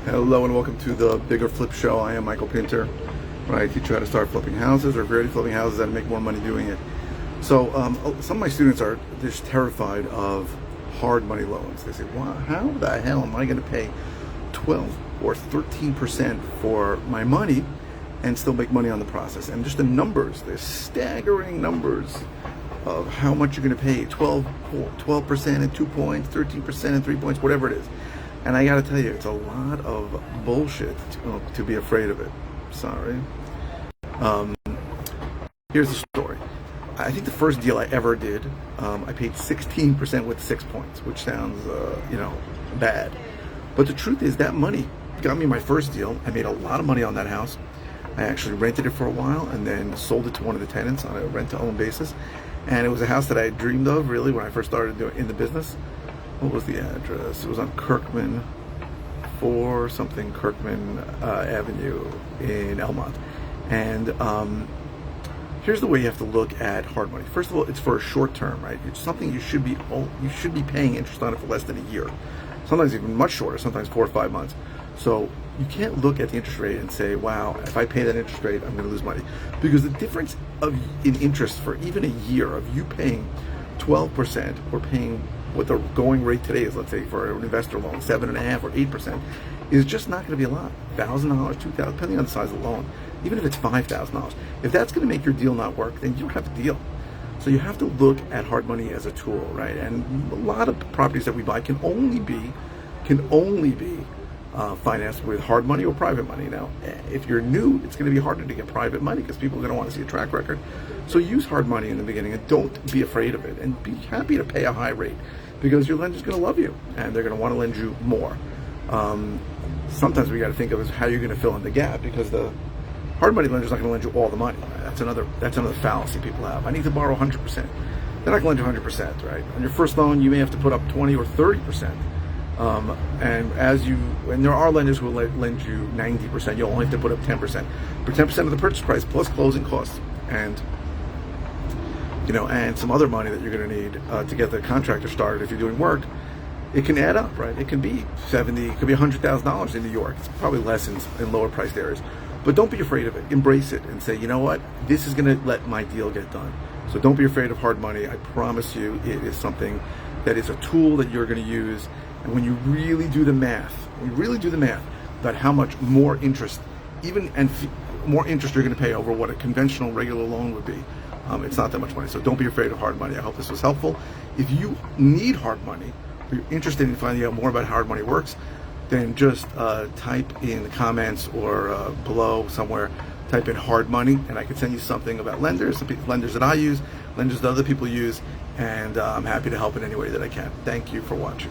Hello and welcome to the Bigger Flip Show. I am Michael Pinter. I teach you how to start flipping houses, or if you're already flipping houses, how to make more money doing it. So some of my students are just terrified of hard money loans. They say, "Wow, how the hell am I going to pay 12 or 13% for my money and still make money on the process?" And just the numbers, the staggering numbers of how much you're going to pay, 12% and 2 points, 13% and 3 points, whatever it is. And I got to tell you, it's a lot of bullshit to be afraid of it. Sorry. Here's the story. I think the first deal I ever did, I paid 16% with 6 points, which sounds, bad. But the truth is that money got me my first deal. I made a lot of money on that house. I actually rented it for a while and then sold it to one of the tenants on a rent-to-own basis. And it was a house that I had dreamed of, really, when I first started doing in the business. What was the address? It was on Kirkman Avenue in Elmont. And here's the way you have to look at hard money. First of all, it's for a short term, right? It's something you should be paying interest on it for less than a year. Sometimes even much shorter, sometimes 4 or 5 months. So you can't look at the interest rate and say, wow, if I pay that interest rate, I'm going to lose money. Because the difference in interest for even a year of you paying 12% or paying what the going rate today is, let's say for an investor loan, 7.5% or 8%, is just not going to be a lot. $1,000, $2,000, depending on the size of the loan. Even if it's $5,000, if that's going to make your deal not work, then you don't have a deal. So you have to look at hard money as a tool, right? And a lot of properties that we buy can only be financed with hard money or private money. Now, if you're new, it's going to be harder to get private money because people are going to want to see a track record. So use hard money in the beginning and don't be afraid of it, and be happy to pay a high rate because your lender's going to love you and they're going to want to lend you more. Sometimes we got to think of is how you're going to fill in the gap, because the hard money lender's not going to lend you all the money. That's another fallacy people have. I need to borrow 100%. They're not going to lend you 100%, right? On your first loan, you may have to put up 20 or 30%. And there are lenders who will lend you 90%. You'll only have to put up 10%. For 10% of the purchase price plus closing costs, and some other money that you're going to need to get the contractor started if you're doing work, it can add up, right? It can be $70,000, it could be $100,000 in New York. It's probably less in lower priced areas. But don't be afraid of it. Embrace it and say, you know what? This is going to let my deal get done. So don't be afraid of hard money. I promise you, it is something that is a tool that you're going to use. And when you really do the math, about how much more interest, more interest you're going to pay over what a conventional regular loan would be, it's not that much money. So don't be afraid of hard money. I hope this was helpful. If you need hard money, or you're interested in finding out more about how hard money works, then just type in the comments or below somewhere, type in hard money, and I can send you something about lenders that I use, lenders that other people use, and I'm happy to help in any way that I can. Thank you for watching.